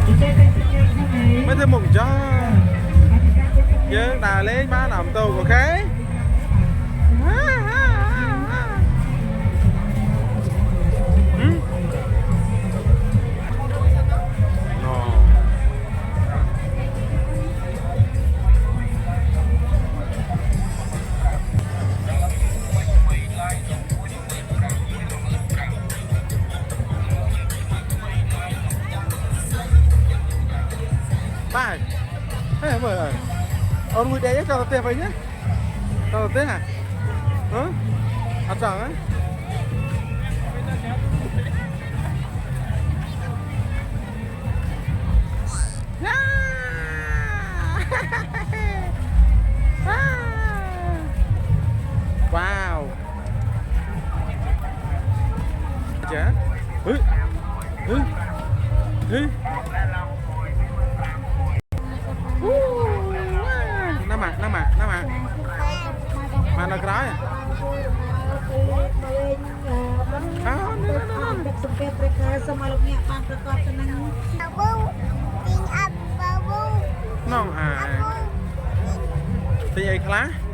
mấy thêm một cho dương đà lấy má làm tù của khế thế mà ông người đấy cho tiền vậy nhé cho tiền à hả ăn chẳng á wow chả nama mana kerai nong à thì ai khá